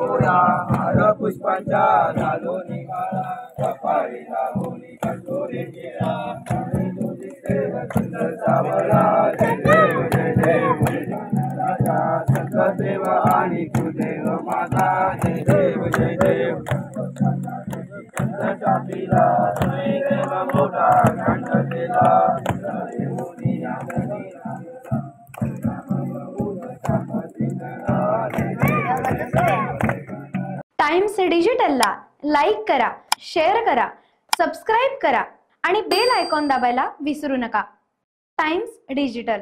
गोळा हार पुष्पांचा झालो निघाला कपाळी लागोनी कंठोरे केला सुंदर सावळा जय देव जय देव राजा शंकरदेव आणि कुलदेव माता जय देव जय देव चापीला देव मोठा खंड केला टाइम्स डिजिटलला लाईक करा, शेअर करा, सबस्क्राईब करा आणि बेल आयकॉन दाबायला विसरू नका. Times digital.